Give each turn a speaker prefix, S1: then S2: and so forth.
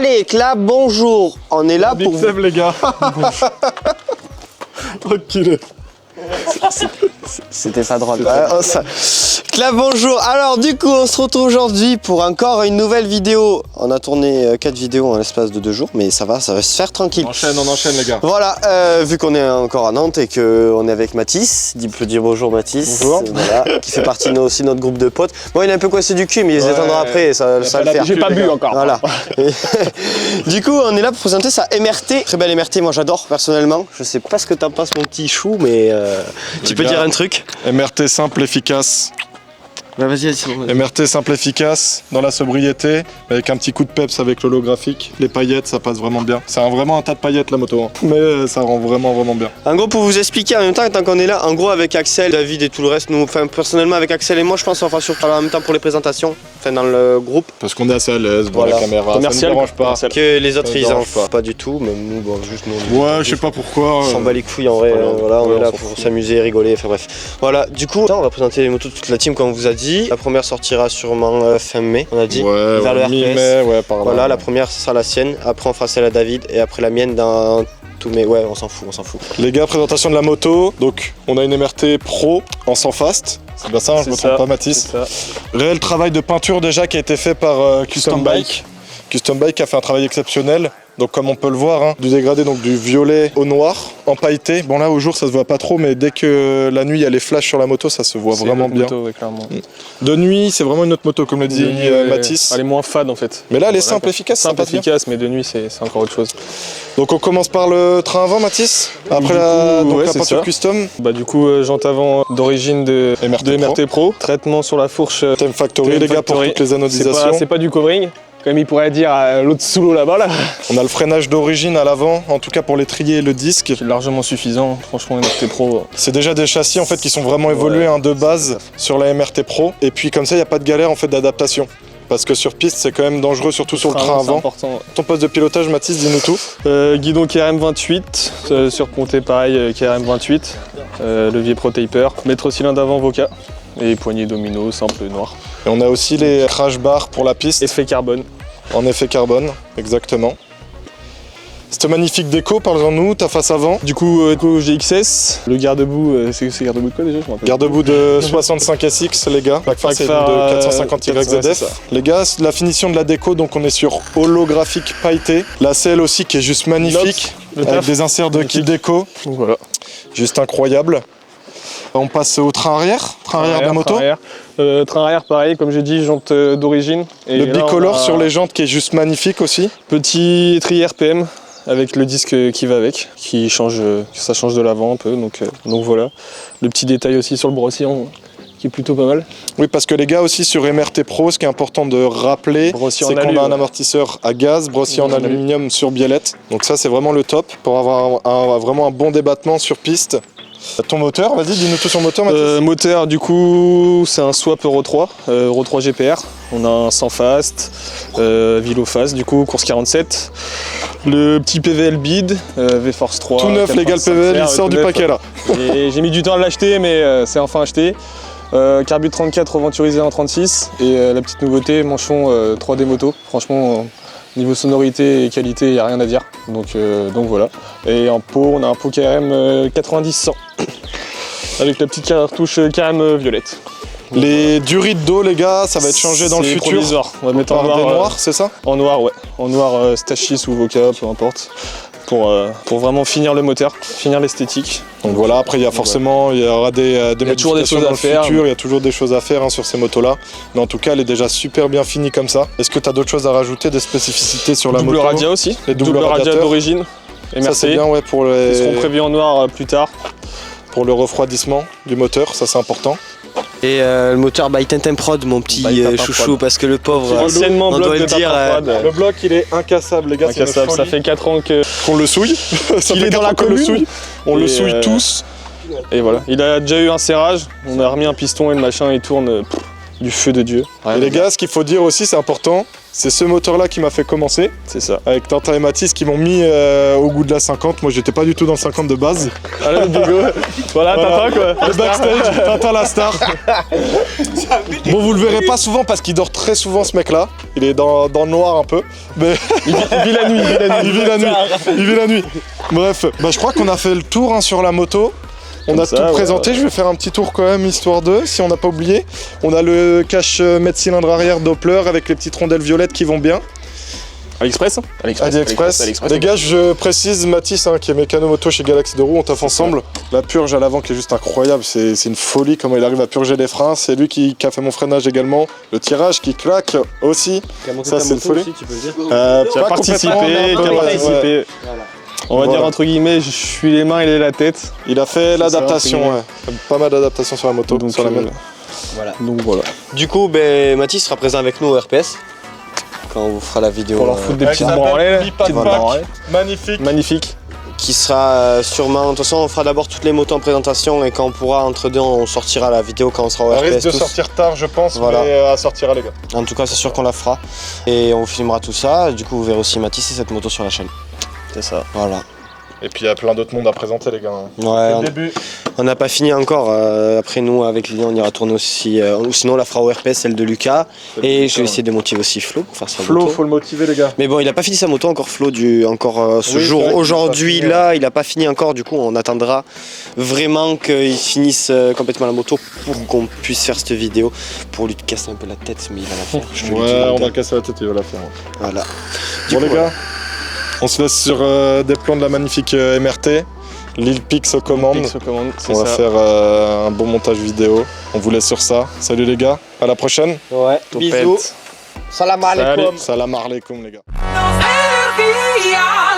S1: Allez, Clap, bonjour. On est là pour...
S2: Big Seb, les gars. Tranquille.
S1: C'était ça drôle. Clap, bonjour. Alors du coup, on se retrouve aujourd'hui pour encore une nouvelle vidéo. On a tourné 4 vidéos en l'espace de 2 jours, mais ça va se faire tranquille.
S2: On enchaîne les gars.
S1: Voilà, vu qu'on est encore à Nantes et qu'on est avec Mathis, il peut dire bonjour Mathis.
S2: Bonjour.
S1: Voilà, qui fait partie aussi de notre groupe de potes. Bon, il est un peu coincé du cul, mais il se détendra après, ça va le faire.
S3: J'ai pas bu encore.
S1: Voilà. Du coup, on est là pour présenter sa MRT. Très belle MRT, moi j'adore personnellement. Je sais pas ce que t'en penses mon petit chou, mais tu peux dire un truc.
S2: MRT simple, efficace.
S1: Bah, vas-y.
S2: MRT simple, efficace, dans la sobriété, avec un petit coup de peps avec l'holographique. Les paillettes, ça passe vraiment bien. C'est vraiment un tas de paillettes la moto, hein. Mais ça rend vraiment bien.
S1: En gros, pour vous expliquer en même temps, tant qu'on est là, en gros avec Axel, David et tout le reste, nous, enfin personnellement avec Axel et moi, je pense qu'on va surtout en même temps pour les présentations, enfin dans le groupe.
S2: Parce qu'on est assez à l'aise devant
S1: Voilà.
S2: la caméra,
S3: Commercial,
S2: ça ne dérange pas.
S1: Que les autres,
S2: Ça
S1: ils
S2: me
S1: en
S2: dérange
S1: font pas du tout, même nous, bon, juste nous.
S2: Ouais, je sais pas pourquoi.
S1: On s'en bat les couilles en vrai, voilà, on
S2: ouais,
S1: est là
S2: on s'en
S1: pour
S2: fout.
S1: s'amuser, rigoler, enfin bref. Voilà, du coup, on va présenter les motos de toute la team comme on vous a dit. La première sortira sûrement fin mai, on a dit,
S2: Ouais,
S1: vers le
S2: mi-mai,
S1: RPS.
S2: ouais, par là.
S1: Voilà, la première ce sera la sienne, après on fera celle à David et après la mienne dans tout, mais ouais, on s'en fout.
S2: Les gars, présentation de la moto. Donc, on a une MRT Pro en sans fast. C'est bien ça, hein, je me trompe pas, Mathis.
S3: C'est ça.
S2: Réel travail de peinture déjà qui a été fait par Custom Bike. Custom Bike a fait un travail exceptionnel. Donc comme on peut le voir, hein, du dégradé, donc du violet au noir, empailleté. Bon là au jour ça se voit pas trop, mais dès que la nuit il y a les flashs sur la moto, ça se voit vraiment bien.
S3: Moto, ouais, clairement.
S2: De nuit c'est vraiment une autre moto comme le dit Mathis.
S3: Elle est moins fade en fait.
S2: Mais là elle est
S3: Voilà,
S2: simple, efficace, ça
S3: simple,
S2: passe bien.
S3: efficace, mais de nuit c'est encore autre chose.
S2: Donc on commence par le train avant Mathis. Après
S3: Du
S2: la,
S3: coup,
S2: donc
S3: ouais,
S2: la
S3: c'est
S2: peinture
S3: ça.
S2: custom.
S3: Bah du coup jante avant d'origine de MRT Pro. Traitement sur la fourche.
S2: Thème Factory les gars pour
S3: Factory.
S2: toutes les anodisations.
S3: C'est pas du covering, comme il pourrait dire à l'autre sous l'eau là-bas là.
S2: On a le freinage d'origine à l'avant, en tout cas pour l'étrier et le disque.
S3: C'est largement suffisant, franchement MRT Pro.
S2: C'est déjà des châssis en fait qui sont vraiment évolués hein, de base sur la MRT Pro. Et puis comme ça il n'y a pas de galère en fait d'adaptation. Parce que sur piste c'est quand même dangereux, surtout sur le train
S3: C'est
S2: avant.
S3: important.
S2: Ton poste de pilotage Mathis, dis-nous tout.
S3: Guidon KRM 28, surponté pareil KRM 28, levier Pro Taper, maître cylindre avant Voca et poignée domino simple noir.
S2: Et on a aussi les crash bars pour la piste.
S3: Effet carbone.
S2: En effet carbone, exactement. Cette magnifique déco, parlons-nous, ta face avant.
S3: Du coup, GXS, le garde-boue, c'est garde-boue de quoi déjà? Je me rappelle.
S2: Garde-boue de 65 SX les gars. La face c'est de 450
S3: ouais, c'est
S2: YZF.
S3: ça.
S2: Les gars, la finition de la déco, donc on est sur holographique pailleté. La selle aussi qui est juste magnifique.
S3: Le
S2: Avec
S3: taf.
S2: des inserts de kit déco.
S3: Donc voilà.
S2: Juste incroyable. On passe au train arrière de la moto.
S3: Train arrière, pareil, comme j'ai dit, jante d'origine. Et
S2: Le
S3: là,
S2: bicolore
S3: on a
S2: sur les jantes qui est juste magnifique aussi.
S3: Petit étrier RPM avec le disque qui va avec, ça change de l'avant un peu, donc voilà. Le petit détail aussi sur le brossillon qui est plutôt pas mal.
S2: Oui, parce que les gars aussi sur MRT Pro, ce qui est important de rappeler,
S3: Brossier
S2: c'est
S3: en
S2: qu'on
S3: alu,
S2: a un
S3: ouais.
S2: amortisseur à gaz, brossier en
S3: En alu.
S2: aluminium sur biellette. Donc ça c'est vraiment le top pour avoir vraiment un bon débattement sur piste. Ton moteur, vas-y, dis-nous tout sur le moteur Mathis.
S3: Moteur, du coup, c'est un swap Euro 3 GPR. On a un sans fast, Vilo fast, du coup, course 47. Le petit PVL bid, V-Force 3.
S2: Tout neuf les gars, le PVL, il sort du paquet là.
S3: Et j'ai mis du temps à l'acheter, mais c'est enfin acheté. Carbu 34 reventurisé en 36. Et la petite nouveauté, manchon 3D moto. Franchement, niveau sonorité et qualité, il n'y a rien à dire. Donc voilà. Et en pot, on a un pot KRM 90-100. Avec la petite cartouche KRM violette.
S2: Les durites d'eau les gars, ça va être changé dans le
S3: C'est
S2: futur.
S3: provisoire. On va mettre en
S2: Par des
S3: noir.
S2: noirs, c'est ça?
S3: En noir, ouais. En noir, Stachis ou Voca, peu importe. Pour vraiment finir le moteur, finir l'esthétique.
S2: Donc voilà, après il y a forcément, il y aura des
S3: toujours des
S2: modifications
S3: choses
S2: dans
S3: à
S2: le
S3: faire.
S2: futur, il y a toujours des choses à faire hein, sur ces motos-là. Mais en tout cas, elle est déjà super bien finie comme ça. Est-ce que tu as d'autres choses à rajouter, des spécificités sur la
S3: Double
S2: moto?
S3: radia aussi.
S2: Les doubles
S3: radia
S2: radiateurs.
S3: d'origine.
S2: Ça c'est bien ouais, pour,
S3: Ils seront prévus en noir plus tard.
S2: pour le refroidissement du moteur, ça c'est important.
S1: Et le moteur by Tintin Prod, mon petit
S3: By Tintin
S1: chouchou,
S3: Prod.
S1: parce que le pauvre,
S3: Anciennement
S1: on
S3: bloc
S1: doit
S3: de
S1: le dire,
S3: Tintin Prod.
S2: Le bloc il est incassable les gars, c'est une
S3: Incassable, ça
S2: folie.
S3: fait 4 ans que.
S2: Qu'on le souille. Ça
S3: Il
S2: fait
S3: est dans
S2: 4
S3: la
S2: ans qu'on le
S3: commune.
S2: souille. On le
S3: Et,
S2: souille tous.
S3: Et voilà. Il a déjà eu un serrage, on a remis un piston et le machin, il tourne du feu de Dieu.
S2: Et les gars, ce qu'il faut dire aussi, c'est important, C'est ce moteur-là qui m'a fait commencer.
S3: C'est ça.
S2: Avec Tintin et Mathis qui m'ont mis au goût de la 50. Moi, j'étais pas du tout dans le 50 de base.
S3: Allez, Bigo. Voilà, Tintin quoi.
S2: Le backstage, Tintin la star. Bon, vous le verrez pas souvent parce qu'il dort très souvent, ce mec-là. Il est dans le noir un peu. Mais
S3: Il vit la nuit,
S2: il vit la nuit. Il vit la nuit. Bref, je crois qu'on a fait le tour hein, sur la moto. On a
S3: ça,
S2: tout
S3: ouais,
S2: présenté, je vais faire un petit tour quand même, histoire de, si on n'a pas oublié. On a le cache mètre cylindre arrière Doppler avec les petites rondelles violettes qui vont bien.
S3: AliExpress.
S2: AliExpress. Les gars, je précise, Mathis, hein, qui est mécano moto chez Galaxy de Roue, on taffe ensemble. La purge à l'avant qui est juste incroyable, c'est une folie comment il arrive à purger les freins. C'est lui qui a fait mon freinage également. Le tirage qui claque aussi. Ça, c'est une folie.
S1: Aussi, tu peux le dire.
S3: Qui a participé,
S1: Voilà.
S3: On va
S2: Voilà.
S3: dire entre guillemets, je suis les mains, il est la tête.
S2: Il a fait l'adaptation,
S3: ça,
S2: ouais. Pas mal d'adaptations sur la moto,
S3: Donc,
S2: sur la mienne.
S1: Voilà.
S3: Donc voilà.
S1: Du coup, Mathis sera présent avec nous au RPS quand on vous fera la vidéo.
S3: Pour leur foutre des
S2: Avec
S3: petites
S2: sa
S3: branlées.
S2: belle
S3: là.
S2: mi-pack
S3: Petites branlées.
S2: Magnifique.
S3: Magnifique.
S1: Qui sera sûrement. De toute façon, on fera d'abord toutes les motos en présentation et quand on pourra, entre deux, on sortira la vidéo quand on sera au
S2: Elle
S1: RPS.
S2: risque de
S1: tous.
S2: sortir tard, je pense,
S1: Voilà.
S2: mais elle sortira, les gars.
S1: En tout cas, c'est sûr qu'on la fera. Et on vous filmera tout ça. Du coup, vous verrez aussi Mathis et cette moto sur la chaîne.
S3: C'est ça.
S1: Voilà.
S2: Et puis il y a plein d'autres mondes à présenter, les gars.
S1: Ouais,
S2: Au début.
S1: on n'a pas fini encore. Après, nous, avec Lilian, on ira tourner aussi. Ou sinon, on la fera au RPS, celle de Lucas. Et je vais essayer de motiver aussi Flo pour faire sa
S2: Flo,
S1: moto.
S2: faut le motiver, les gars.
S1: Mais bon, il a pas fini sa moto encore, Flo, ce
S2: Oui, c'est vrai
S1: jour
S2: qu'il a
S1: aujourd'hui
S2: pas fini,
S1: là, il a pas fini encore. Du coup, on attendra vraiment qu'il finisse complètement la moto pour qu'on puisse faire cette vidéo. Pour lui casser un peu la tête, mais il va la faire. Je te le dis,
S2: Ouais, on
S1: Lucas.
S2: va casser la tête, il va la faire.
S1: Voilà.
S2: Bon,
S1: coup,
S2: les gars, on se laisse sur des plans de la magnifique MRT. Lil Pix aux commandes.
S3: C'est
S2: On va
S3: ça.
S2: faire un bon montage vidéo. On vous laisse sur ça. Salut les gars, à la prochaine.
S1: Ouais,
S3: Topette.
S1: bisous. Salam alaikum.
S2: Salam alaikum les gars.
S4: Nos energías.